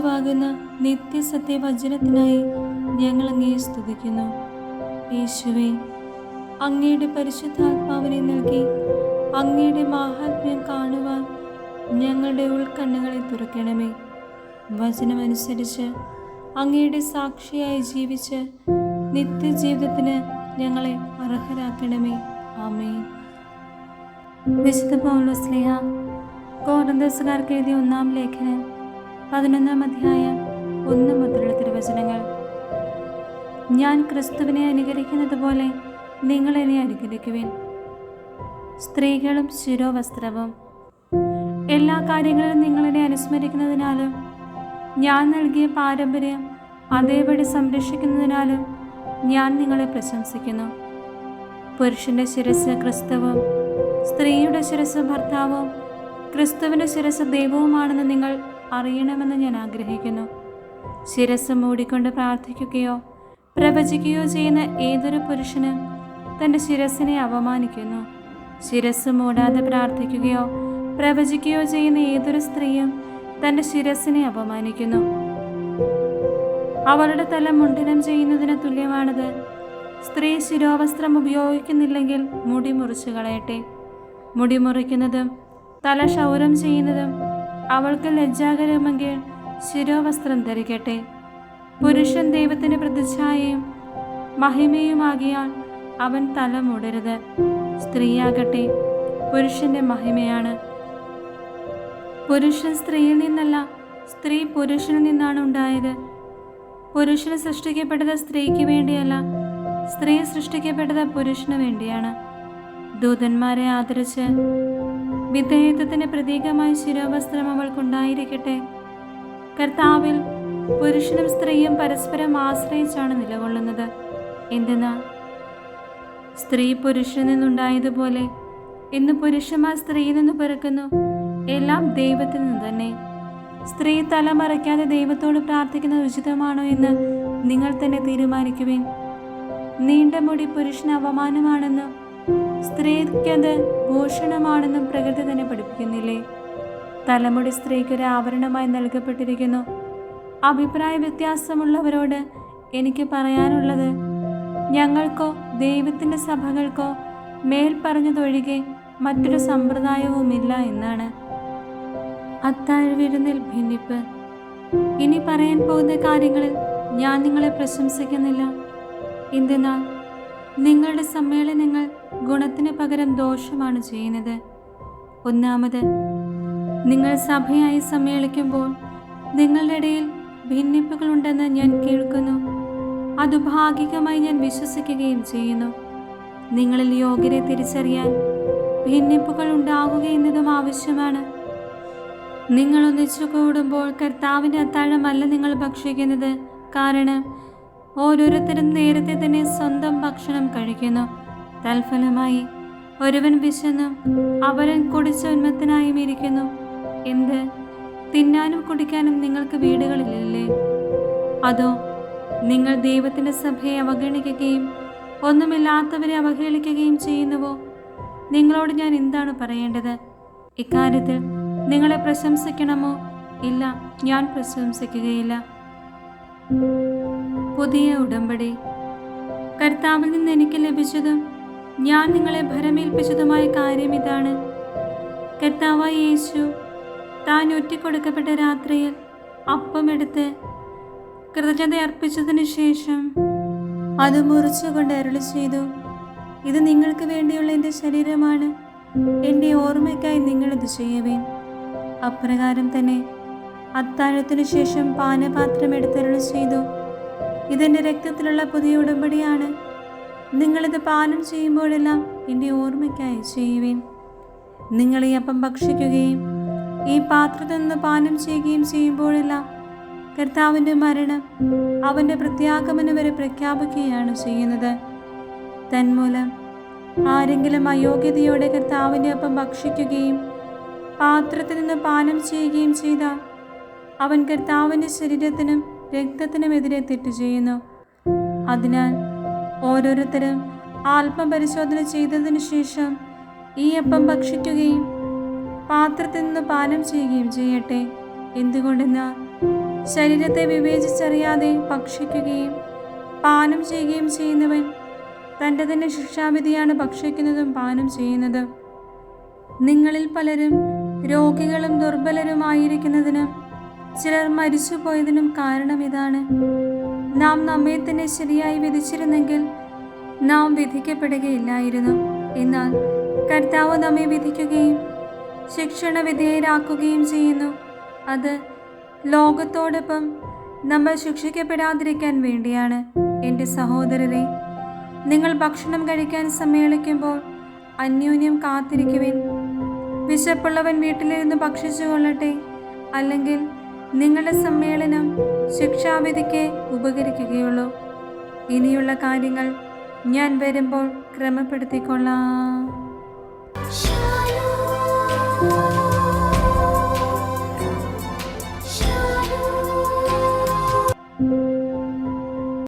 യേശുവാകുന്ന നിത്യസത്യവചനത്തിനായി ഞങ്ങൾ അങ്ങയെ സ്തുതിക്കുന്നു. യേശുവേ, അങ്ങയുടെ പരിശുദ്ധാത്മാവിനെ നൽകി അങ്ങയുടെ മാഹാത്മ്യം കാണുവാൻ ഞങ്ങളുടെ ഉൾക്കണ്ണുകളെ തുറക്കണമേ. വചനമനുസരിച്ച് അങ്ങയുടെ സാക്ഷിയായി ജീവിച്ച് നിത്യജീവിതത്തിന് ഞങ്ങളെ അർഹരാക്കണമേ. ആമേൻ. വിശുദ്ധ പൗലോസ് ശ്ലീഹ കൊരിന്ത്യർക്കാർക്ക് എഴുതിയ 1-ാം ലേഖനം 11-ാം അധ്യായം 1 മുതലുള്ള തിരുവചനങ്ങൾ. ഞാൻ ക്രിസ്തുവിനെ അനുകരിക്കുന്നത് പോലെ നിങ്ങൾ എന്നെ അനുകരിക്കുവിൻ. സ്ത്രീകളും ശിരോവസ്ത്രവും. എല്ലാ കാര്യങ്ങളിലും നിങ്ങളെന്നെ അനുസ്മരിക്കുന്നതിനാലും ഞാൻ നൽകിയ പാരമ്പര്യം അതേപടി സംരക്ഷിക്കുന്നതിനാലും ഞാൻ നിങ്ങളെ പ്രശംസിക്കുന്നു. പുരുഷന്റെ ശിരസ് ക്രിസ്തുവും സ്ത്രീയുടെ ശിരസ് ഭർത്താവും ക്രിസ്തുവിൻ്റെ ശിരസ് ദൈവവുമാണെന്ന് നിങ്ങൾ അറിയണമെന്ന് ഞാൻ ആഗ്രഹിക്കുന്നു. ശിരസ് മൂടിക്കൊണ്ട് പ്രാർത്ഥിക്കുകയോ പ്രവചിക്കുകയോ ചെയ്യുന്ന ഏതൊരു പുരുഷനും തൻ്റെ ശിരസിനെ അവമാനിക്കുന്നു. ശിരസ് മൂടാതെ പ്രാർത്ഥിക്കുകയോ പ്രവചിക്കുകയോ ചെയ്യുന്ന ഏതൊരു സ്ത്രീയും തൻ്റെ ശിരസിനെ അപമാനിക്കുന്നു. അവളുടെ തല മുണ്ഡനം ചെയ്യുന്നതിന് തുല്യമാണത്. സ്ത്രീ ശിരോവസ്ത്രം ഉപയോഗിക്കുന്നില്ലെങ്കിൽ മുടി മുറിച്ചു കളയട്ടെ. മുടി മുറിക്കുന്നതും തല ക്ഷൗരം ചെയ്യുന്നതും അവൾക്ക് ലജ്ജാകരമെങ്കിൽ ശിരോവസ്ത്രം ധരിക്കട്ടെ. പുരുഷൻ ദൈവത്തിൻ്റെ പ്രതിച്ഛായയും മഹിമയുമാകിയാൽ അവൻ തല മൂടരുത്. സ്ത്രീയാകട്ടെ പുരുഷന്റെ മഹിമയാണ്. പുരുഷൻ സ്ത്രീയിൽ നിന്നല്ല, സ്ത്രീ പുരുഷനിൽ നിന്നാണ് ഉണ്ടായത്. പുരുഷൻ സൃഷ്ടിക്കപ്പെട്ടത് സ്ത്രീക്ക് വേണ്ടിയല്ല, സ്ത്രീ സൃഷ്ടിക്കപ്പെട്ടത് പുരുഷന് വേണ്ടിയാണ്. ദൂതന്മാരെ ആദരിച്ച് വിധേയത്വത്തിന്റെ പ്രതീകമായി ശിരോവസ്ത്രം അവൾക്കുണ്ടായിരിക്കട്ടെ. കർത്താവിൽ പുരുഷനും സ്ത്രീയും പരസ്പരം ആശ്രയിച്ചാണ് നിലകൊള്ളുന്നത്. എന്തെന്നാൽ സ്ത്രീ പുരുഷനിൽ നിന്നുണ്ടായതുപോലെ ഇന്ന് പുരുഷന്മാർ സ്ത്രീയിൽ നിന്ന് പിറക്കുന്നു. എല്ലാം ദൈവത്തിൽ നിന്ന് തന്നെ. സ്ത്രീ തലമറയ്ക്കാതെ ദൈവത്തോട് പ്രാർത്ഥിക്കുന്നത് ഉചിതമാണോ എന്ന് നിങ്ങൾ തന്നെ തീരുമാനിക്കുവിൻ. നീണ്ട മുടി പുരുഷന് അപമാനമാണെന്നും സ്ത്രീക്കത് ഭൂഷണമാണെന്നും പ്രകൃതി തന്നെ പഠിപ്പിക്കുന്നില്ലേ? തലമുടി സ്ത്രീക്കൊരു ആഭരണമായി നൽകപ്പെട്ടിരിക്കുന്നു. അഭിപ്രായ വ്യത്യാസമുള്ളവരോട് എനിക്ക് പറയാനുള്ളത്, ഞങ്ങൾക്കോ ദൈവത്തിൻ്റെ സഭകൾക്കോ മേൽ പറഞ്ഞതൊഴികെ മറ്റൊരു സമ്പ്രദായവുമില്ല എന്നാണ്. അത്താഴവിരുന്നിൽ ഭിന്നിപ്പ്. ഇനി പറയാൻ പോകുന്ന കാര്യങ്ങളിൽ ഞാൻ നിങ്ങളെ പ്രശംസിക്കുന്നില്ല. എന്തെന്നാൽ നിങ്ങളുടെ സമ്മേളനങ്ങൾ ഗുണത്തിന് പകരം ദോഷമാണ് ചെയ്യുന്നത്. ഒന്നാമത്, നിങ്ങൾ സഭയായി സമ്മേളിക്കുമ്പോൾ നിങ്ങളുടെ ഇടയിൽ ഭിന്നിപ്പുകളുണ്ടെന്ന് ഞാൻ കേൾക്കുന്നു. അത് ഭാഗികമായി ഞാൻ വിശ്വസിക്കുകയും ചെയ്യുന്നു. നിങ്ങളിൽ യോഗ്യരെ തിരിച്ചറിയാൻ ഭിന്നിപ്പുകൾ ഉണ്ടാകുക എന്നതും ആവശ്യമാണ്. നിങ്ങൾ ഒന്നിച്ചു കൂടുമ്പോൾ കർത്താവിൻ്റെ അത്താഴമല്ല നിങ്ങൾ ഭക്ഷിക്കുന്നത്. കാരണം ഓരോരുത്തരും നേരത്തെ തന്നെ സ്വന്തം ഭക്ഷണം കഴിക്കുന്നു. തൽഫലമായി ഒരുവൻ വിശന്നും അവരൻ കുടിച്ച ഉന്മത്തനായും ഇരിക്കുന്നു. എന്ത്, തിന്നാനും കുടിക്കാനും നിങ്ങൾക്ക് വീടുകളിലല്ലേ? അതോ നിങ്ങൾ ദൈവത്തിൻ്റെ സഭയെ അവഗണിക്കുകയും ഒന്നുമില്ലാത്തവരെ അവഹേളിക്കുകയും ചെയ്യുന്നുവോ? നിങ്ങളോട് ഞാൻ എന്താണ് പറയേണ്ടത്? ഇക്കാര്യത്തിൽ നിങ്ങളെ പ്രശംസിക്കണമോ? ഇല്ല, ഞാൻ പ്രശംസിക്കുകയില്ല. പുതിയ ഉടമ്പടി. കർത്താവിൽ നിന്ന് എനിക്ക് ലഭിച്ചതും ഞാൻ നിങ്ങളെ ഭരമേൽപ്പിച്ചതുമായ കാര്യം ഇതാണ്. കർത്താവായ യേശു താൻ ഒറ്റിക്കൊടുക്കപ്പെട്ട രാത്രിയിൽ അപ്പമെടുത്ത് കൃതജ്ഞത അർപ്പിച്ചതിന് ശേഷം അത് മുറിച്ചുകൊണ്ട് അരുളി ചെയ്തു, ഇത് നിങ്ങൾക്ക് വേണ്ടിയുള്ള എൻ്റെ ശരീരമാണ്. എൻ്റെ ഓർമ്മയ്ക്കായി നിങ്ങളിത് ചെയ്യുവേൻ. അപ്രകാരം തന്നെ അത്താഴത്തിനു ശേഷം പാനപാത്രം എടുത്തരുളി ചെയ്തു, ഇതെൻ്റെ രക്തത്തിലുള്ള പുതിയ ഉടമ്പടിയാണ്. നിങ്ങളിത് പാനം ചെയ്യുമ്പോഴെല്ലാം എൻ്റെ ഓർമ്മയ്ക്കായി ചെയ്യുവേൻ. നിങ്ങൾ ഈ അപ്പം ഭക്ഷിക്കുകയും ഈ പാത്രത്തിൽ നിന്ന് പാനം ചെയ്യുകയും ചെയ്യുമ്പോഴെല്ലാം കർത്താവിൻ്റെ മരണം അവൻ്റെ പ്രത്യാഗമനം വരെ പ്രഖ്യാപിക്കുകയാണ് ചെയ്യുന്നത്. തന്മൂലം ആരെങ്കിലും അയോഗ്യതയോടെ കർത്താവിൻ്റെ അപ്പം ഭക്ഷിക്കുകയും പാത്രത്തിൽ നിന്ന് പാനം ചെയ്യുകയും ചെയ്താൽ അവൻ കർത്താവിൻ്റെ ശരീരത്തിനും രക്തത്തിനുമെതിരെ തെറ്റ് ചെയ്യുന്നു. അതിനാൽ ഓരോരുത്തരും ആത്മപരിശോധന ചെയ്തതിനു ശേഷം ഈ അപ്പം ഭക്ഷിക്കുകയും പാത്രത്തിൽ നിന്ന് പാനം ചെയ്യുകയും ചെയ്യട്ടെ. എന്തുകൊണ്ടെന്നാൽ ശരീരത്തെ വിവേചിച്ചറിയാതെ ഭക്ഷിക്കുകയും പാനം ചെയ്യുകയും ചെയ്യുന്നവൻ തൻ്റെ തന്നെ ശിക്ഷാവിധിയാണ് ഭക്ഷിക്കുന്നതും പാനം ചെയ്യുന്നതും. നിങ്ങളിൽ പലരും രോഗികളും ദുർബലരുമായിരിക്കുന്നതിനും ചിലർ മരിച്ചുപോയതിനും കാരണം ഇതാണ്. നാം നമ്മെ തന്നെ ശരിയായി വിധിച്ചിരുന്നെങ്കിൽ നാം വിധിക്കപ്പെടുകയില്ലായിരുന്നു. എന്നാൽ കർത്താവ് നമ്മെ വിധിക്കുകയും ശിക്ഷണ വിധേയരാക്കുകയും ചെയ്യുന്നു. അത് ലോകത്തോടൊപ്പം നമ്മൾ ശിക്ഷിക്കപ്പെടാതിരിക്കാൻ വേണ്ടിയാണ്. എൻ്റെ സഹോദരരെ, നിങ്ങൾ ഭക്ഷണം കഴിക്കാൻ സമ്മേളിക്കുമ്പോൾ അന്യോന്യം കാത്തിരിക്കുവിൻ. വിശപ്പുള്ളവൻ വീട്ടിലിരുന്ന് ഭക്ഷിച്ചു കൊള്ളട്ടെ, അല്ലെങ്കിൽ നിങ്ങളുടെ സമ്മേളനം ശിക്ഷാവിധിക്ക് ഉപകരിക്കുകയുള്ളൂ. ഇനിയുള്ള കാര്യങ്ങൾ ഞാൻ വരുമ്പോൾ ക്രമപ്പെടുത്തിക്കൊള്ളാം.